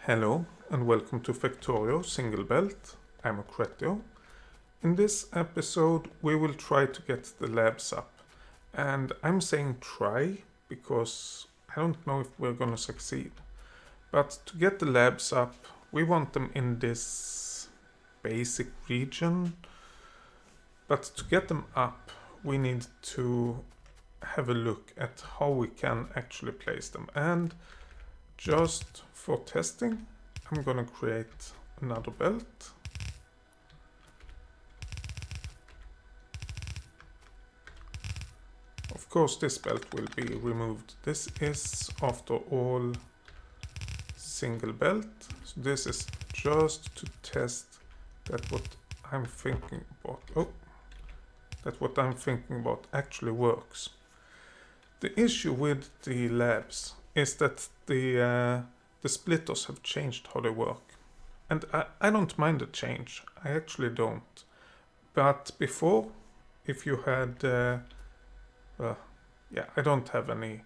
Hello and welcome to Factorio Single Belt. I'm Factorio. In this episode we will try to get the labs up. And I'm saying try because I don't know if we're gonna succeed. But to get the labs up, we want them in this basic region. But to get them up, we need to have a look at how we can actually place them. And just for testing, I'm gonna create another belt. Of course, this belt will be removed. This is, after all, single belt. So this is just to test that what I'm thinking about actually works. The issue with the labs is that the splitters have changed how they work. And I don't mind the change. I actually don't. But before, if you had... I don't have any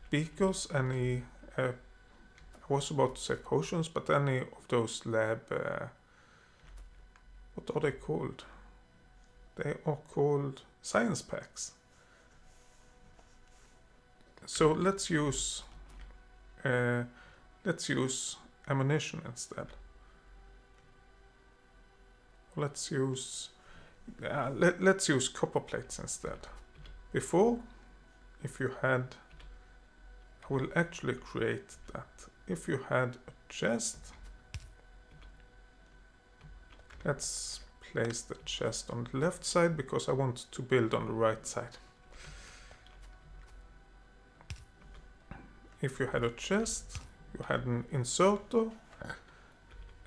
beakers, I was about to say potions, but any of those lab... what are they called? They are called science packs. So let's use ammunition instead. Let's use copper plates instead. Before, if you had, I will actually create that. If you had a chest, let's place the chest on the left side because I want to build on the right side. If you had a chest, you had an inserter,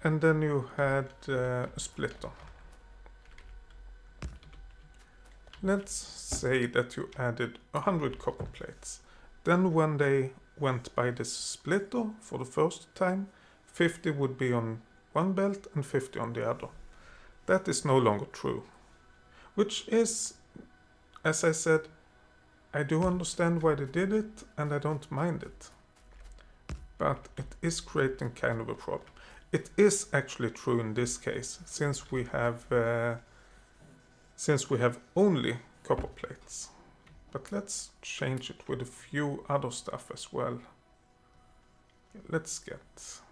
and then you had a splitter. Let's say that you added 100 copper plates. Then when they went by this splitter for the first time, 50 would be on one belt and 50 on the other. That is no longer true. Which is, as I said, I do understand why they did it and I don't mind it. But it is creating kind of a problem. It is actually true in this case, since we have only copper plates. But let's change it with a few other stuff as well. Let's get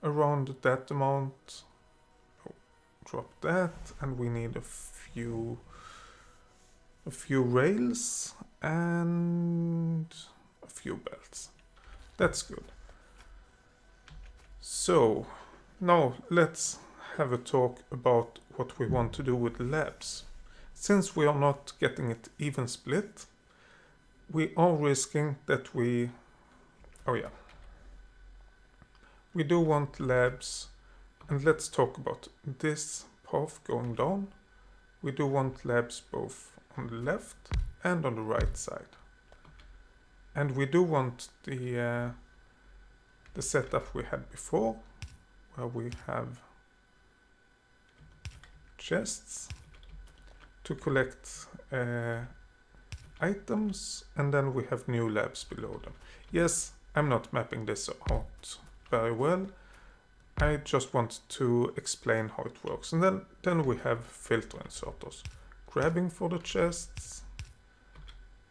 around that amount. Drop that, and we need a few rails and a few belts. That's good. So now let's have a talk about what we want to do with the labs. Since we are not getting it even split, we are risking that we do want labs, and let's talk about this path going down. We do want labs both on the left and on the right side. And we do want the setup we had before, where we have chests to collect items, and then we have new labs below them. Yes, I'm not mapping this out very well. I just want to explain how it works. And then we have filter inserters, grabbing for the chests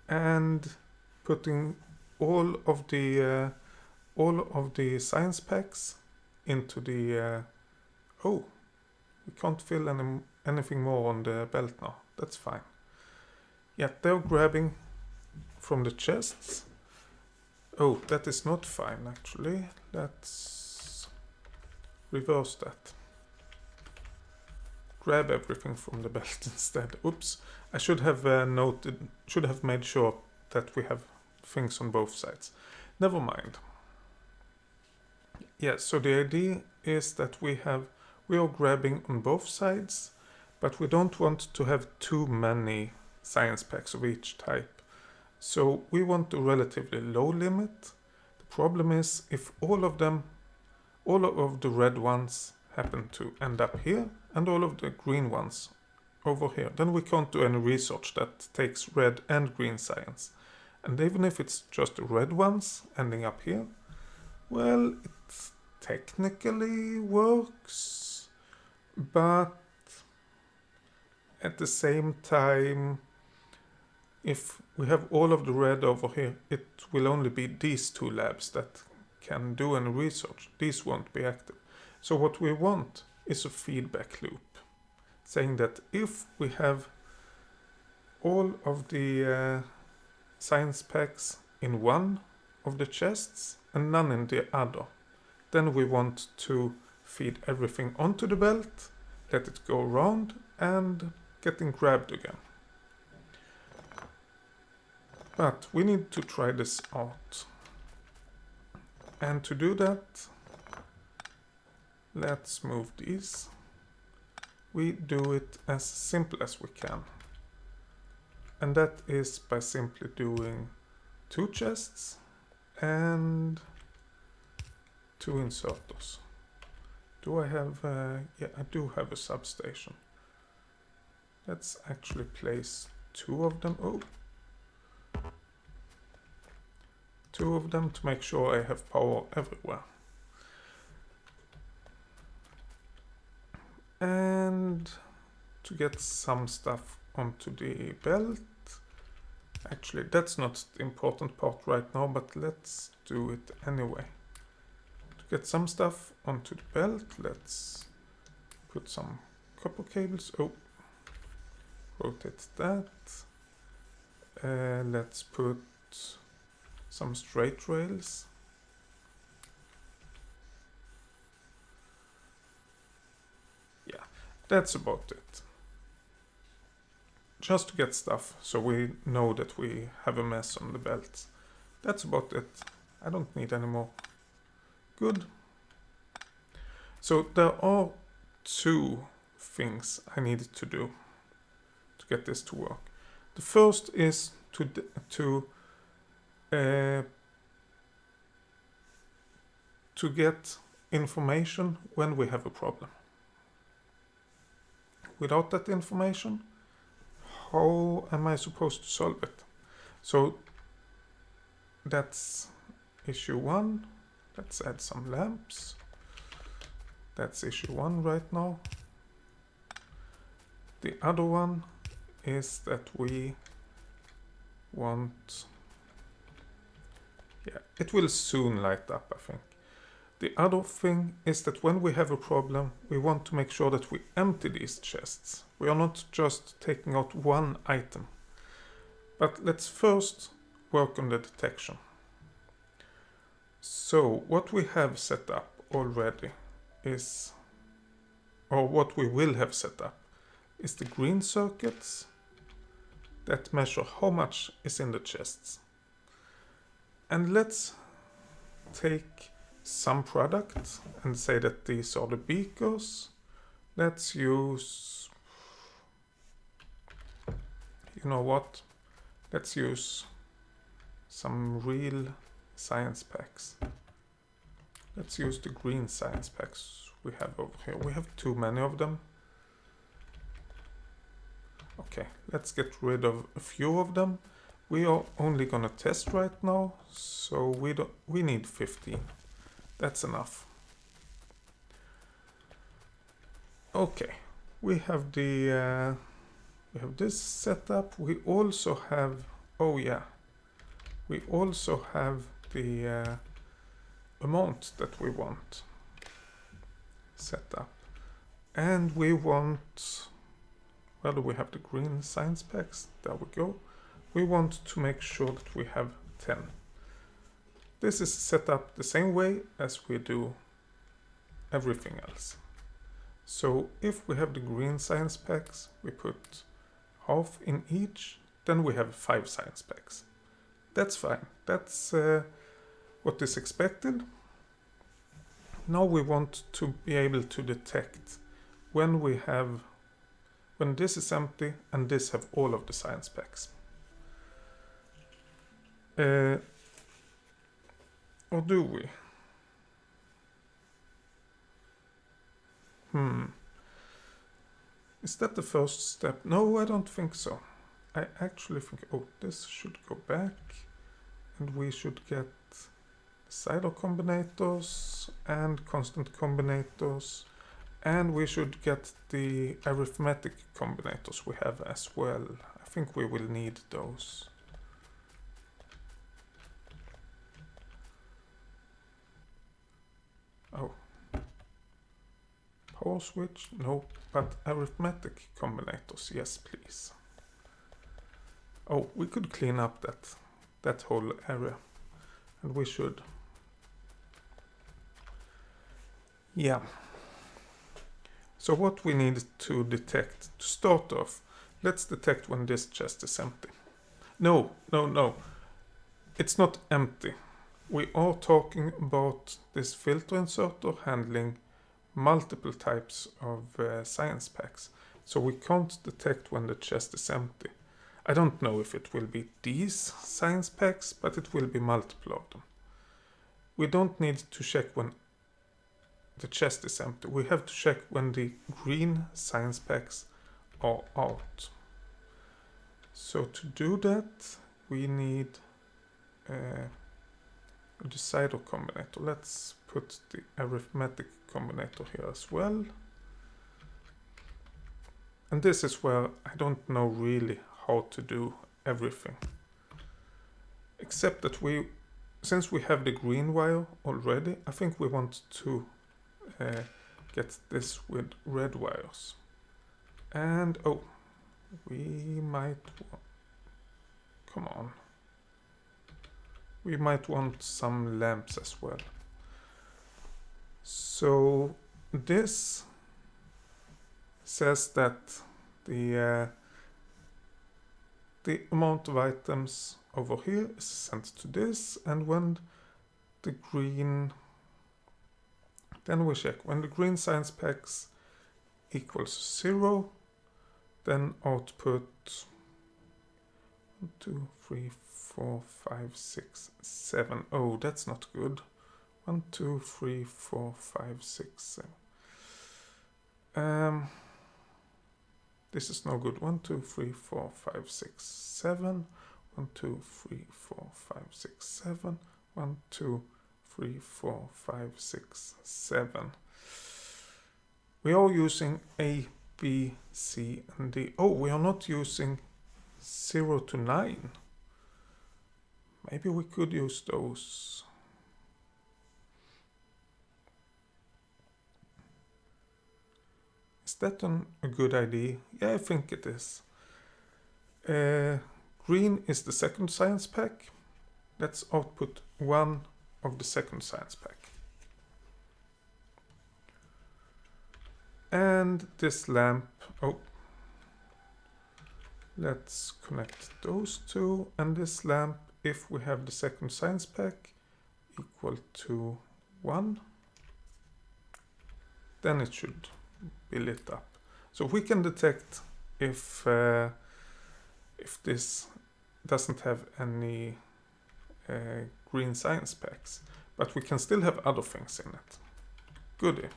and putting all of the science packs into the... we can't fill anything more on the belt now. That's fine. Yeah, they're grabbing from the chests. Oh, that is not fine actually. Let's reverse that. Grab everything from the belt instead. Oops. I should have made sure that we have things on both sides. Never mind. Yeah, so the idea is that we are grabbing on both sides, but we don't want to have too many science packs of each type. So we want a relatively low limit. The problem is if all of the red ones happen to end up here and all of the green ones over here, then we can't do any research that takes red and green science. And even if it's just the red ones ending up here, Well, it technically works, but at the same time, if we have all of the red over here, it will only be these two labs that can do any research. These won't be active. So what we want is a feedback loop, saying that if we have all of the science packs in one of the chests and none in the other, then we want to feed everything onto the belt, let it go around and getting grabbed again. But we need to try this out. And to do that, let's move these. We do it as simple as we can. And that is by simply doing 2 chests and 2 inserters. Do I have, yeah, I do have a substation. Let's actually place 2 of them. Oh. 2 of them to make sure I have power everywhere. And to get some stuff onto the belt. Actually, that's not the important part right now, but let's do it anyway. To get some stuff onto the belt, let's put some copper cables. Oh, rotate that. Let's put some straight rails. Yeah, that's about it. Just to get stuff so we know that we have a mess on the belts. That's about it. I don't need any more. Good. So there are 2 things I needed to do to get this to work. The first is to get information when we have a problem. Without that information, how am I supposed to solve it? So that's issue 1. Let's add some lamps. That's issue 1 right now. The other one is that we want, yeah, it will soon light up, I think. The other thing is that when we have a problem, we want to make sure that we empty these chests. We are not just taking out one item. But let's first work on the detection. So what we have set up already is, or what we will have set up, is the green circuits that measure how much is in the chests. And let's take some product and say that these are the beakers. Let's use, you know what, let's use some real science packs. Let's use the green science packs we have over here. We have too many of them. Okay, let's get rid of a few of them. We are only gonna test right now, so we need 15. That's enough. Okay, we have the we have this setup. We also have, oh yeah, we also have the amount that we want set up, and we want, where do we have the green science packs? There we go. We want to make sure that we have 10. This is set up the same way as we do everything else. So if we have the green science packs, we put half in each, then we have 5 science packs. That's fine. That's what is expected. Now we want to be able to detect when this is empty and this have all of the science packs. Or do we? Is that the first step? No, I don't think so. I actually think, oh, this should go back and we should get decider combinators and constant combinators, and we should get the arithmetic combinators we have as well. I think we will need those. Oh. Power switch? No, but arithmetic combinators, yes please. Oh, we could clean up that whole area, and we should. Yeah. So what we need to detect, to start off, let's detect when this chest is empty. No. It's not empty. We are talking about this filter inserter handling multiple types of science packs. So we can't detect when the chest is empty. I don't know if it will be these science packs, but it will be multiple of them. We don't need to check when the chest is empty. We have to check when the green science packs are out. So to do that, we need a decider combinator. Let's put the arithmetic combinator here as well. And this is where I don't know really how to do everything. Except that since we have the green wire already, I think we want to get this with red wires. And oh, we might come on. We might want some lamps as well. So this says that the amount of items over here is sent to this, and when the green, then we check when the green science packs equals 0, then output 1, 2, 3, 4, 5, 6, 7. Oh, that's not good. 1, 2, 3, 4, 5, 6, 7. This is no good. 1, 2, 3, 4, 5, 6, 7. 1, 2, 3, 4, 5, 6, 7. 1, 2, 3, 4, 5, 6, 7. We are using A, B, C, and D. Oh, we are not using 0 to 9. Maybe we could use those. Is that a good idea? Yeah, I think it is. Green is the second science pack. Let's output 1 of the second science pack. And this lamp, oh, let's connect those two. And this lamp, if we have the second science pack equal to 1, then it should be lit up. So we can detect if this doesn't have any green science packs, but we can still have other things in it. Goodie.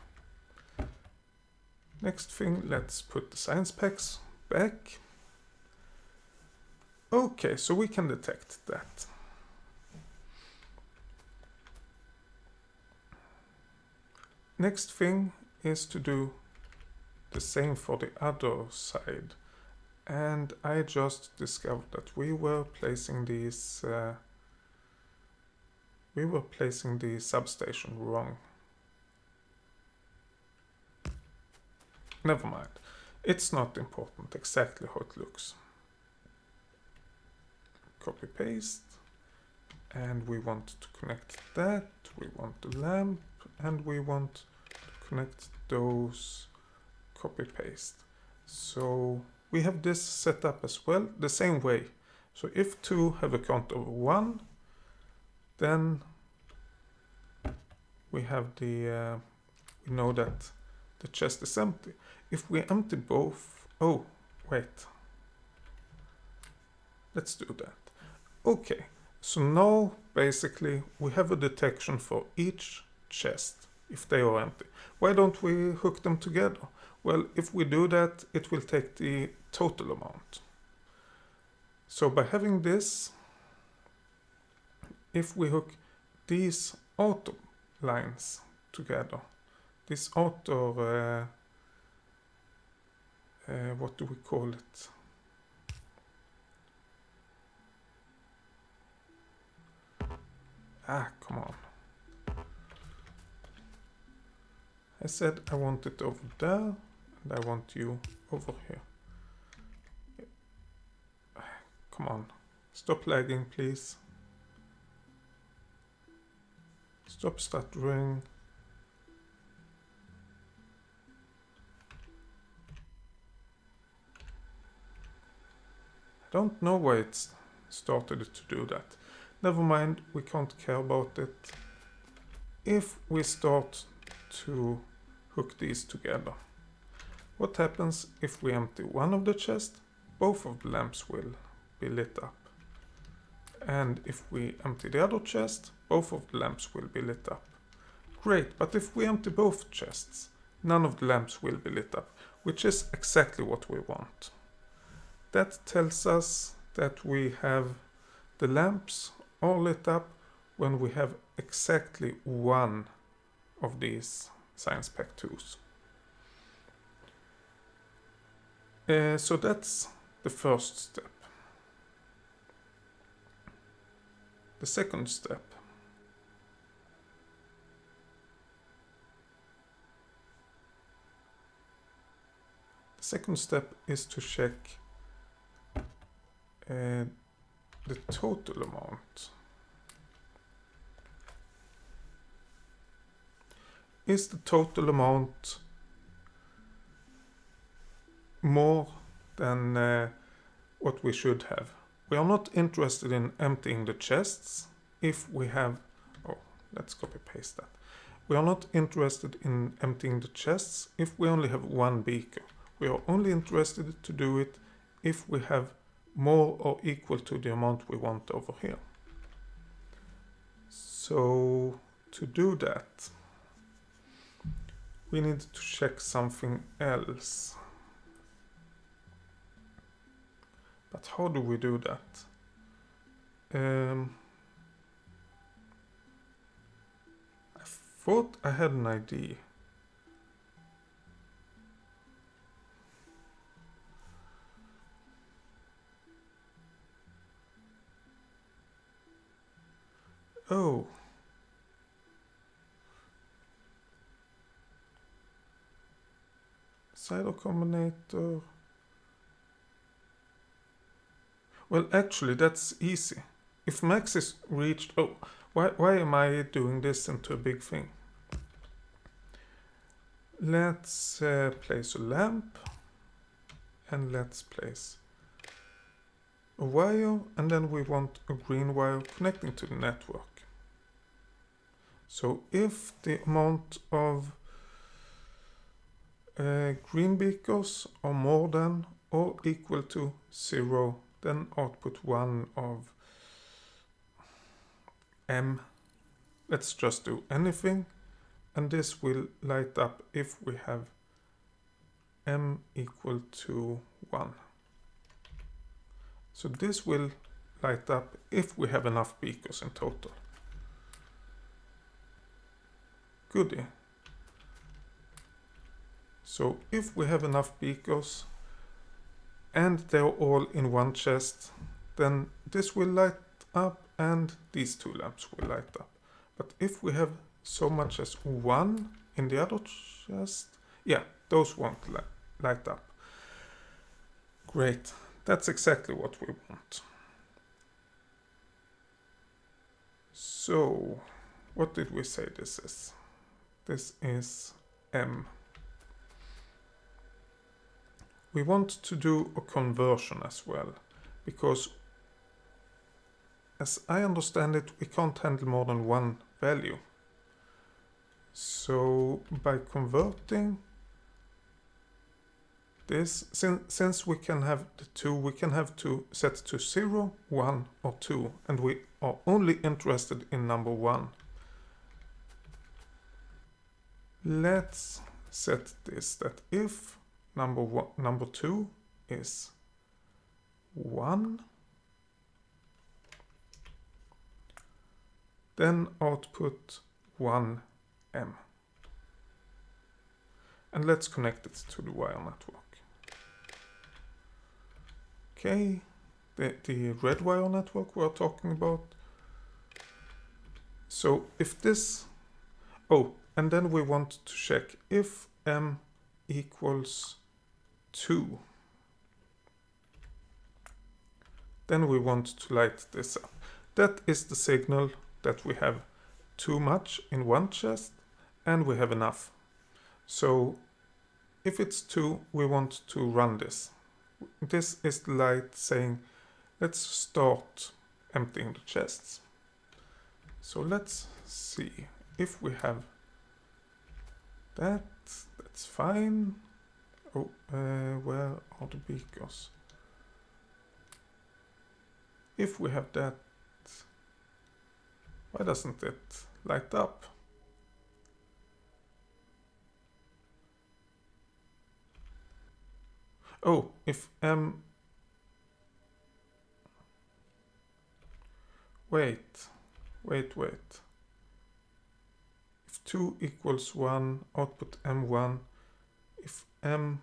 Next thing, let's put the science packs back. Okay, so we can detect that. Next thing is to do the same for the other side. And I just discovered that we were placing these the substation wrong. Never mind. It's not important exactly how it looks. Copy paste. And we want to connect that. We want the lamp. And we want to connect those. Copy paste. So we have this set up as well the same way. So if 2 have a count of 1, then we have the we know that the chest is empty. If we empty both, oh wait, let's do that. Okay, so now basically we have a detection for each chest if they are empty. Why don't we hook them together? Well, if we do that, it will take the total amount. So by having this, if we hook these outer lines together. This outer, what do we call it? Come on. I said I want it over there, and I want you over here. Come on. Stop lagging, please. Stop stuttering. I don't know why it started to do that. Never mind, we can't care about it. If we start to hook these together, what happens if we empty one of the chests? Both of the lamps will be lit up. And if we empty the other chest, both of the lamps will be lit up. Great, but if we empty both chests, none of the lamps will be lit up, which is exactly what we want. That tells us that we have the lamps all lit up when we have exactly one of these Science Pack 2s. So that's the first step. The second step. The second step is to check the total amount. Is the total amount more than what we should have? We are not interested in emptying the chests if we have... Oh, let's copy paste that. We are not interested in emptying the chests if we only have one beaker. We are only interested to do it if we have more or equal to the amount we want over here. So to do that, we need to check something else. But how do we do that? I thought I had an idea. Oh. Cider combinator. Well, actually, that's easy. If max is reached... Oh, why am I doing this into a big thing? Let's place a lamp. And let's place a wire. And then we want a green wire connecting to the network. So if the amount of green beakers are more than or equal to 0, then output 1 of M. Let's just do anything, and this will light up if we have M equal to 1. So this will light up if we have enough beakers in total. Goodie. So if we have enough beakers and they're all in one chest, then this will light up and these two lamps will light up. But if we have so much as 1 in the other chest, yeah, those won't light up. Great, that's exactly what we want. So, what did we say this is? This is M. We want to do a conversion as well, because as I understand it, we can't handle more than one value. So by converting this, since we can have the 2, we can have to set to 0, 1 or 2, and we are only interested in number 1. Let's set this that if number 2 is 1, then output 1M. And let's connect it to the wire network. Okay, the red wire network we're talking about. So if this, oh, and then we want to check if M equals 2, then we want to light this up. That is the signal that we have too much in one chest and we have enough. So if it's 2, we want to run this. This is the light saying, let's start emptying the chests. So let's see if we have that. That's fine. Oh, where are the beakers? If we have that, why doesn't it light up? Oh, if M... Wait. If 2 equals 1, output M1. If M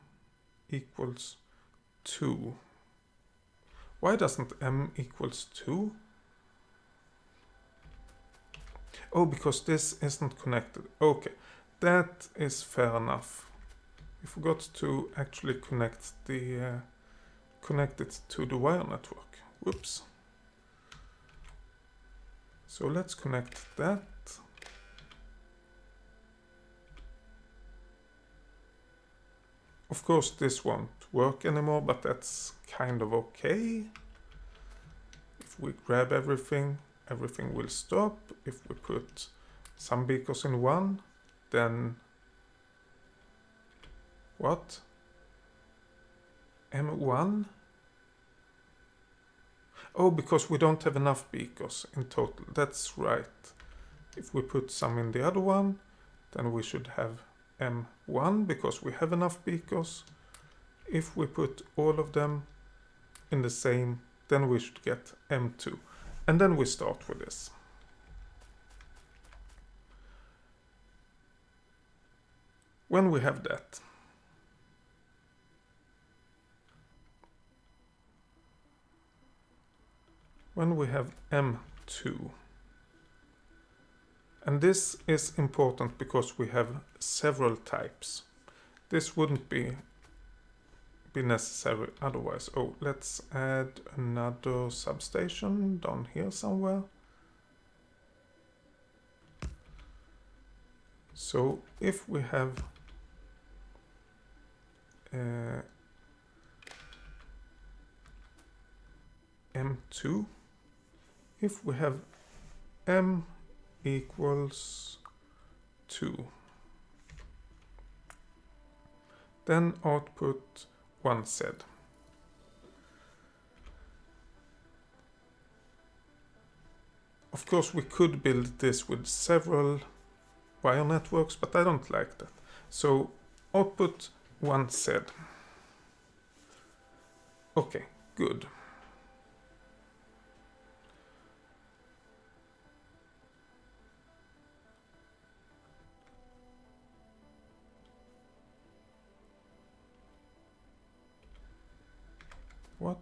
equals 2. Why doesn't M equals 2? Oh, because this isn't connected. Okay, that is fair enough. We forgot to actually connect it to the wire network. Whoops. So let's connect that. Of course this won't work anymore, but that's kind of okay. If we grab everything, everything will stop. If we put some beakers in one, then what? M1? Oh, because we don't have enough beakers in total. That's right. If we put some in the other one, then we should have M1 because we have enough beakers. If we put all of them in the same, then we should get M2. And then we start with this. When we have that, when we have M2, and this is important because we have several types. This wouldn't be necessary otherwise. Oh, let's add another substation down here somewhere. So if we have M2, if we have M equals 2, then output 1 Z. Of course we could build this with several wire networks, but I don't like that. So output 1 Z. Okay, good. What?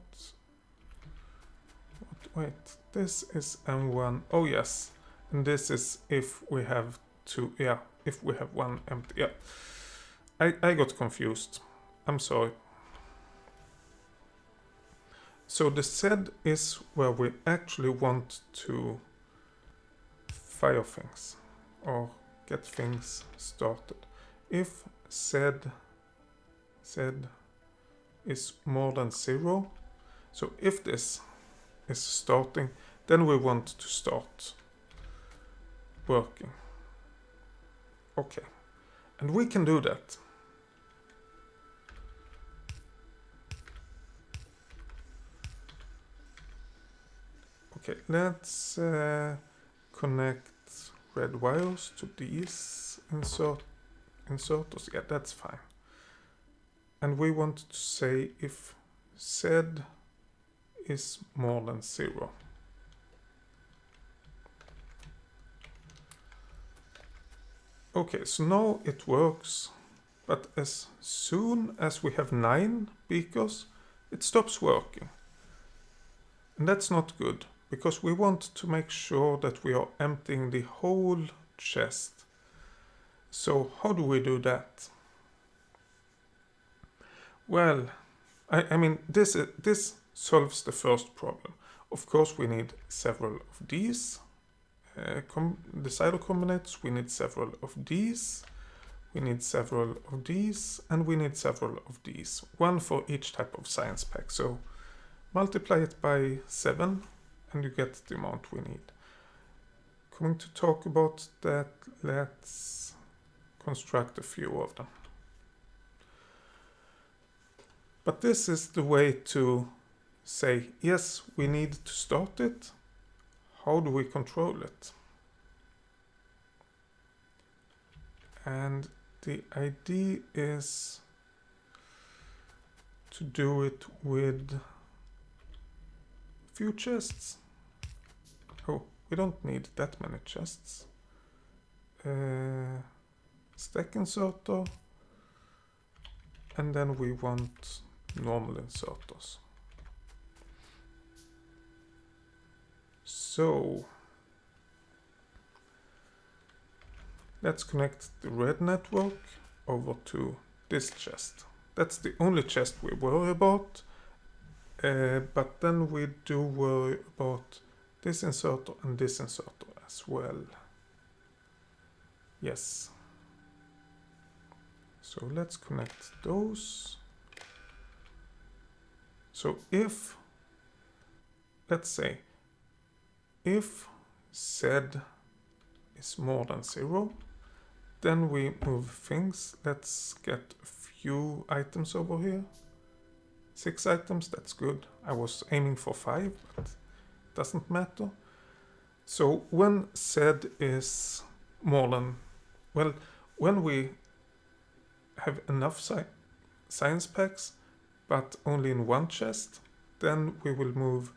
Wait, this is M1. Oh yes, and this is if we have two. Yeah, if we have one empty. Yeah, I got confused. I'm sorry. So the Z is where we actually want to fire things or get things started. If Z is more than 0, so if this is starting, then we want to start working. Okay, and we can do that. Okay, let's connect red wires to these inserters. Yeah, that's fine. And we want to say if Z is more than 0. Okay, so now it works, but as soon as we have 9 beakers, it stops working. And that's not good, because we want to make sure that we are emptying the whole chest. So how do we do that? Well, I mean, this solves the first problem. Of course, we need several of these decider combinates. We need several of these. We need several of these, and we need several of these. One for each type of science pack. So multiply it by 7, and you get the amount we need. Going to talk about that, let's construct a few of them. But this is the way to say, yes, we need to start it. How do we control it? And the idea is to do it with few chests. Oh, we don't need that many chests. Stack inserter. And then we want normal inserters. So let's connect the red network over to this chest. That's the only chest we worry about. But then we do worry about this inserter and this inserter as well. Yes. So let's connect those. So if, let's say, if Z is more than 0, then we move things. Let's get a few items over here. 6 items, that's good. I was aiming for 5, but it doesn't matter. So when Z is more than, well, when we have enough science packs, but only in one chest, then we will move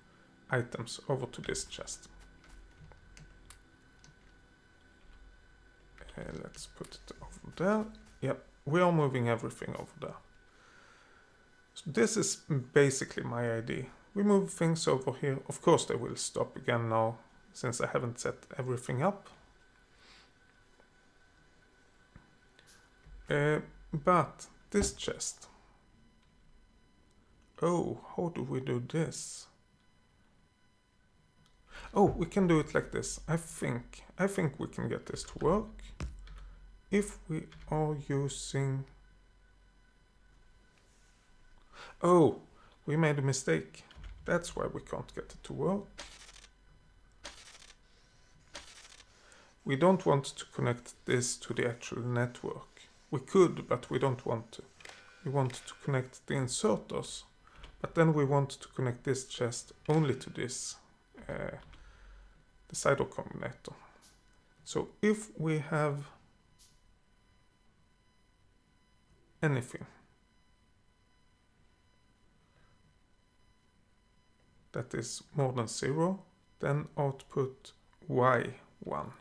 items over to this chest. Let's put it over there. Yep, we are moving everything over there. So this is basically my idea. We move things over here. Of course they will stop again now, since I haven't set everything up. But this chest. Oh, how do we do this? Oh, we can do it like this. I think we can get this to work. If we are using... Oh, we made a mistake. That's why we can't get it to work. We don't want to connect this to the actual network. We could, but we don't want to. We want to connect the inserters. But then we want to connect this chest only to this decider combinator. So if we have anything that is more than 0, then output Y1.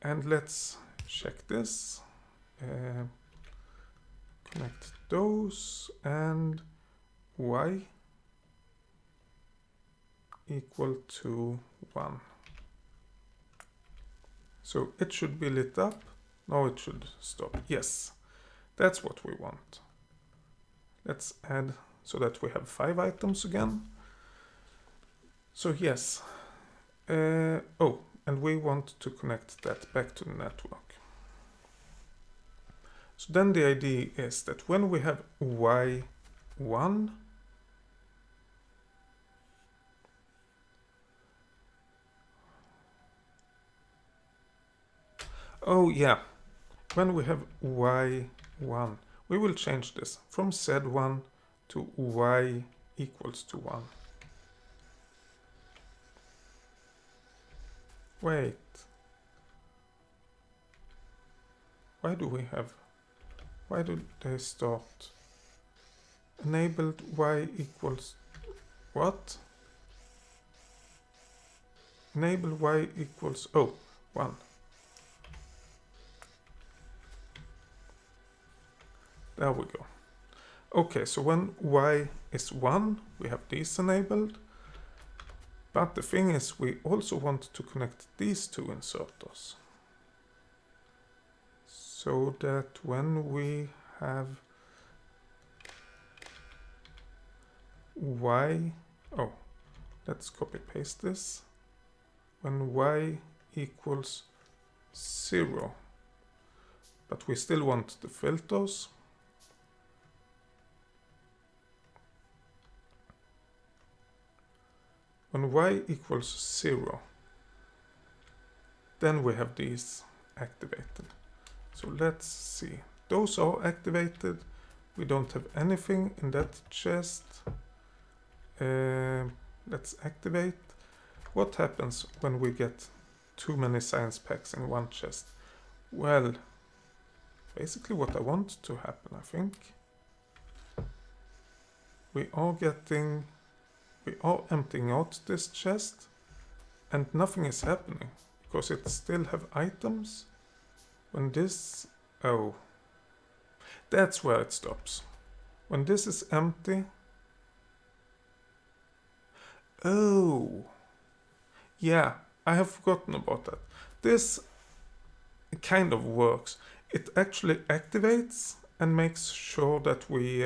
And let's check this. Connect those and Y equal to 1. So it should be lit up. Now it should stop. Yes, that's what we want. Let's add so that we have 5 items again. So yes. Oh, and we want to connect that back to the network. So then the idea is that when we have Y1, oh yeah, when we have Y1, we will change this from Z1 to Y equals to 1. Wait. Why do they start? Enabled Y equals what? Enable Y equals, oh, 1. There we go. Okay, so when y is 1, we have these enabled. But the thing is, we also want to connect these two inserters. So that when we have y, oh, let's copy paste this. When y equals 0, but we still want the filters. When y equals 0, then we have these activated. So let's see. Those are activated. We don't have anything in that chest. Let's activate. What happens when we get too many science packs in one chest? Well, basically what I want to happen, I think. We are emptying out this chest and nothing is happening because it still have items. When this, oh, that's where it stops. When this is empty, oh, yeah, I have forgotten about that. This kind of works. It actually activates and makes sure that we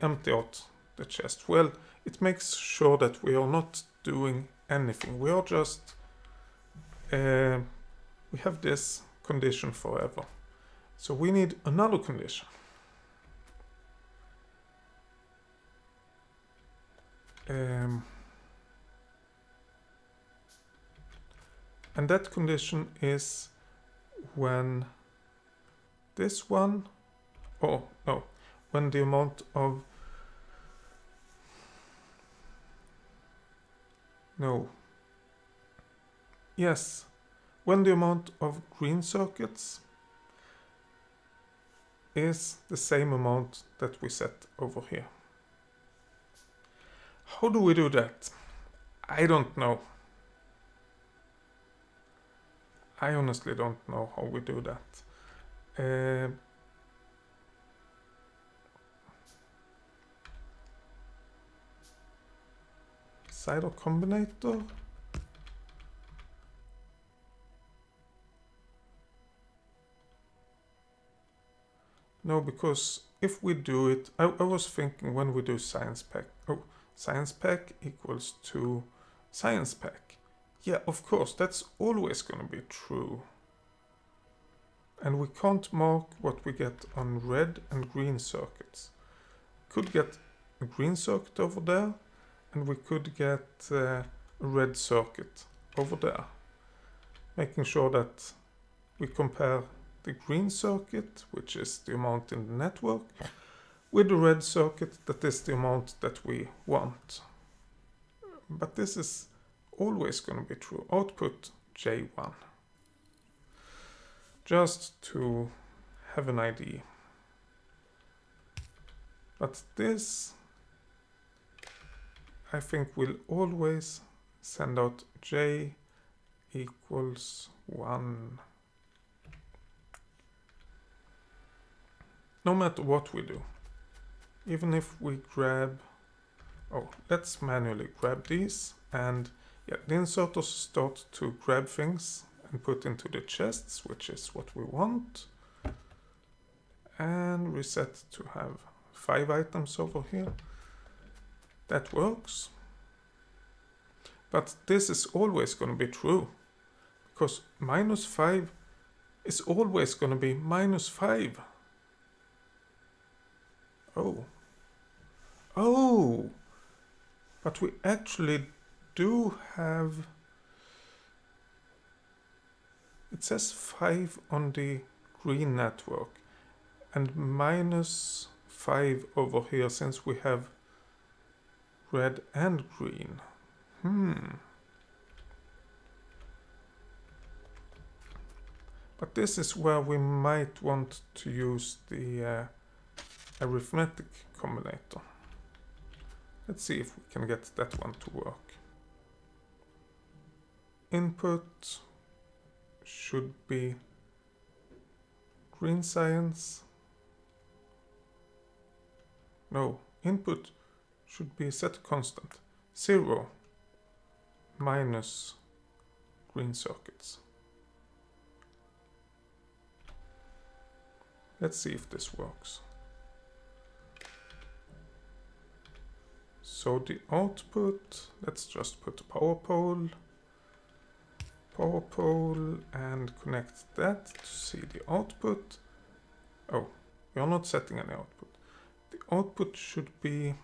empty out the chest. Well, it makes sure that we are not doing anything. We are just we have this condition forever. So we need another condition. And that condition is when this one, oh no, when the amount of, no, yes, when the amount of green circuits is the same amount that we set over here. How do we do that? I don't know. I honestly don't know how we do that. Cider combinator. No, because if we do it, I was thinking when we do science pack, oh, science pack equals to science pack. Yeah, of course, that's always going to be true. And we can't mark what we get on red and green circuits. Could get a green circuit over there, and we could get a red circuit over there. Making sure that we compare the green circuit, which is the amount in the network, with the red circuit, that is the amount that we want. But this is always going to be true. Output J1. Just to have an idea. But this, I think, will always send out J equals 1. No matter what we do. Even if we grab, oh, let's manually grab these, and yeah, the inserters start to grab things and put into the chests, which is what we want. And reset to have 5 items over here. That works. But this is always going to be true, because -5 is always going to be -5. Oh. Oh! But we actually do have... It says 5 on the green network and -5 over here since we have red and green. But this is where we might want to use the arithmetic combinator. Let's see if we can get that one to work. Input should be green science No, input should be set to constant. 0 minus green circuits. Let's see if this works. So the output, let's just put a power pole, and connect that to see the output. Oh, we are not setting any output. The output should be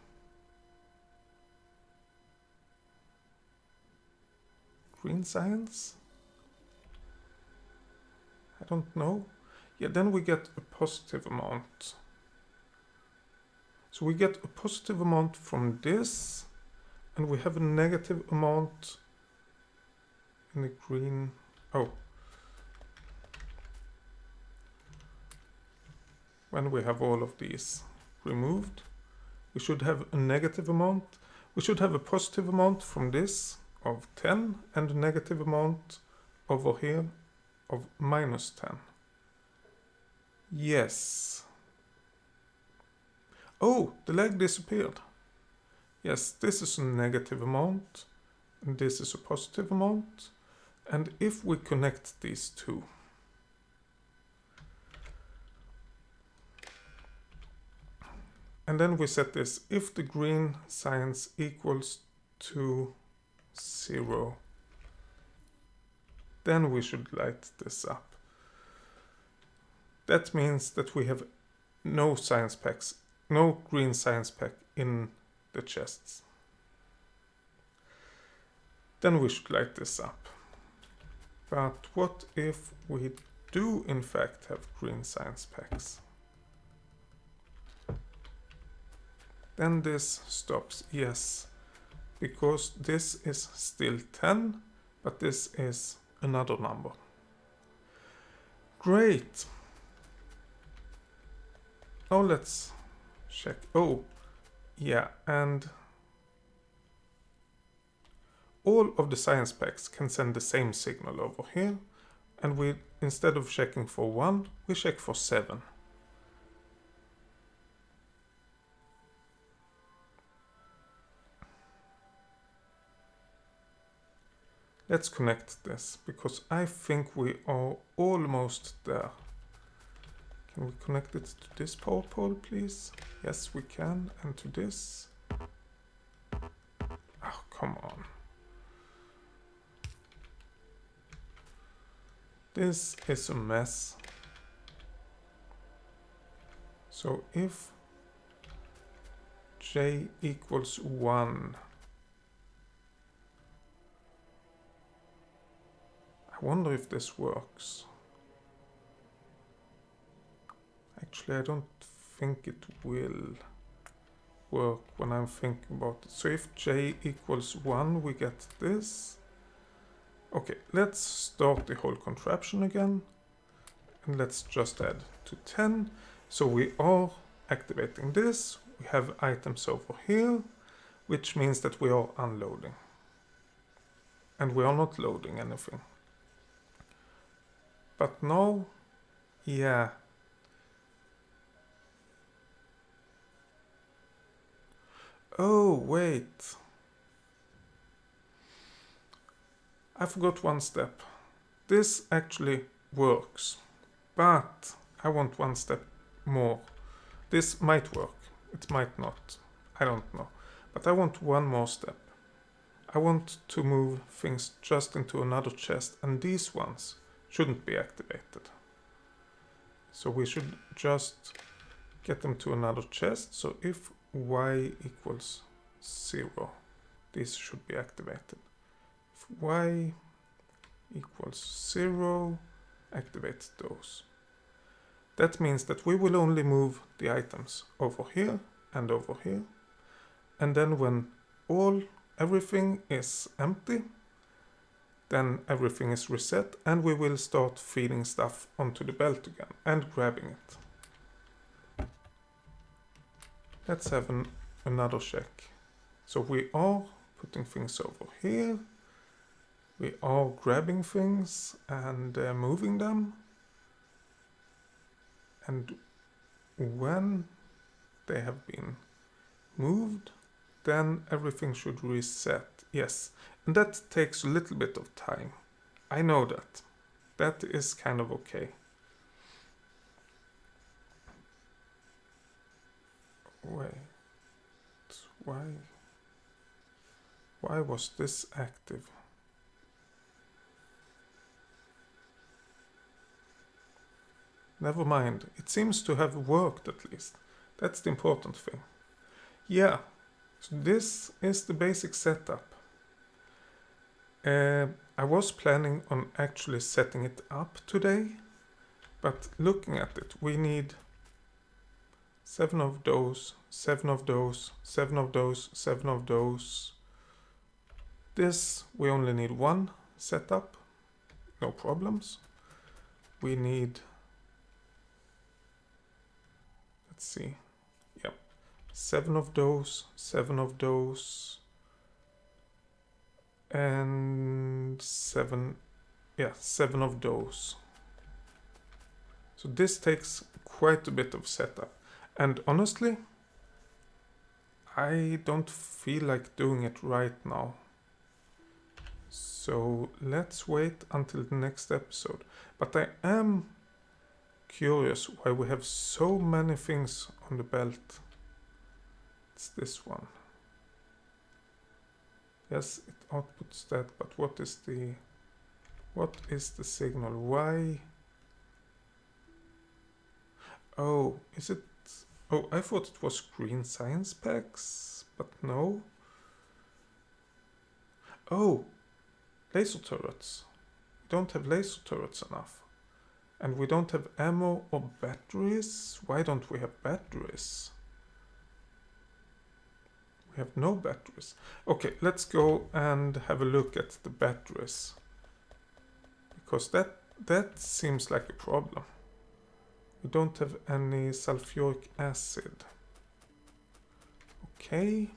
green science? I don't know. Yeah, then we get a positive amount. So we get a positive amount from this, and we have a negative amount in the green. Oh. When we have all of these removed, we should have a negative amount. We should have a positive amount from this of 10 and a negative amount over here of minus 10. Yes. Oh, the lag disappeared. Yes, this is a negative amount and this is a positive amount. And if we connect these two, and then we set this, if the green science equals to 0, then we should light this up. That means that we have no science packs, no green science pack in the chests. Then we should light this up. But what if we do in fact have green science packs? Then this stops, yes, because this is still 10, but this is another number. Great. Now let's check. Oh, yeah, and all of the science packs can send the same signal over here, and we, instead of checking for 1, we check for 7. Let's connect this, because I think we are almost there. Can we connect it to this power pole, please? Yes, we can. And to this. Oh, come on. This is a mess. So if j equals 1, I wonder if this works. Actually, I don't think it will work when I'm thinking about it. So if j equals 1, we get this. Okay, let's start the whole contraption again. And let's just add to 10. So we are activating this. We have items over here, which means that we are unloading. And we are not loading anything. But now, yeah. Oh, wait. I forgot one step. This actually works, but I want one step more. This might work, it might not, I don't know. But I want one more step. I want to move things just into another chest, and these ones shouldn't be activated. So we should just get them to another chest. So if y equals 0, these should be activated. If y equals 0, activate those. That means that we will only move the items over here and over here. And then when everything is empty, then everything is reset and we will start feeding stuff onto the belt again and grabbing it. Let's have another check. So we are putting things over here. We are grabbing things and moving them. And when they have been moved, then everything should reset. Yes, and that takes a little bit of time. I know that. That is kind of okay. Wait, why was this active? Never mind, it seems to have worked at least. That's the important thing. Yeah, so this is the basic setup. I was planning on actually setting it up today, but looking at it, we need 7 of those, 7 of those, 7 of those, 7 of those. This, we only need 1 setup, no problems. We need, let's see, yep, 7 of those, 7 of those, and 7 of those. So this takes quite a bit of setup, and honestly I don't feel like doing it right now, so let's wait until the next episode. But I am curious why we have so many things on the belt. It's this one. Yes, it outputs that, but what is the signal? Why? Oh, is it? Oh, I thought it was green science packs, but no. Oh, laser turrets. We don't have laser turrets enough. And we don't have ammo or batteries. Why don't we have batteries? We have no batteries. Okay, let's go and have a look at the batteries. Because that seems like a problem. We don't have any sulfuric acid. Okay.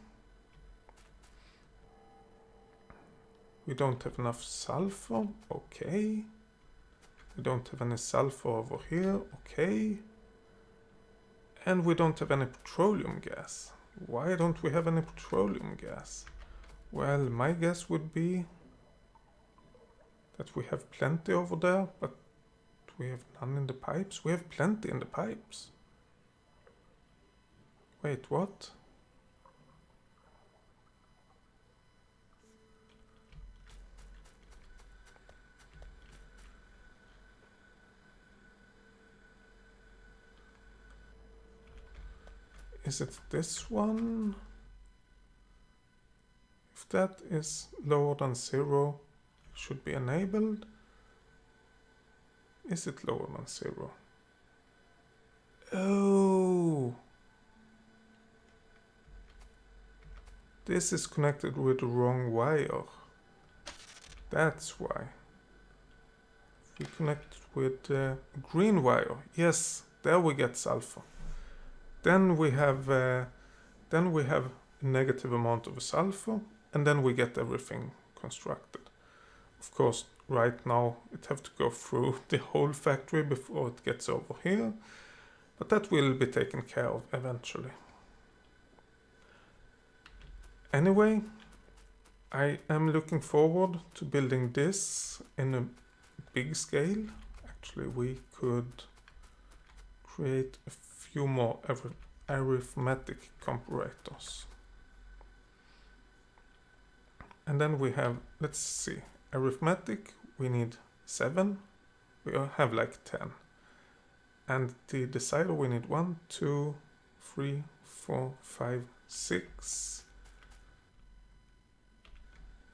We don't have enough sulfur. Okay. We don't have any sulfur over here. Okay. And we don't have any petroleum gas. Why don't we have any petroleum gas? Well, my guess would be that we have plenty over there, but we have none in the pipes. We have plenty in the pipes. Wait, what? Is it this one? If that is lower than 0, it should be enabled. Is it lower than 0? Oh! This is connected with the wrong wire. That's why. If we connect with the green wire, yes, there we get sulfur. Then we have a negative amount of sulfur, and then we get everything constructed. Of course, right now it have to go through the whole factory before it gets over here, but that will be taken care of eventually. Anyway, I am looking forward to building this in a big scale. Actually, we could create a few more arithmetic comparators. And then we have, let's see, arithmetic, we need 7. We have like 10. And the decider, we need 1, 2, 3, 4, 5, 6.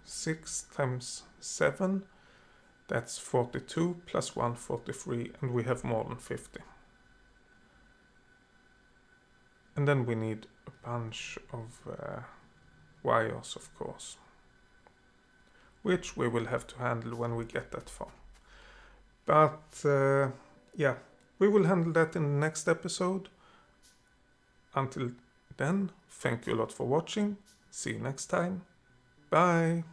6 times 7, that's 42, plus 1, 43, and we have more than 50. And then we need a bunch of wires, of course, which we will have to handle when we get that far. But yeah, we will handle that in the next episode. Until then, thank you a lot for watching. See you next time. Bye.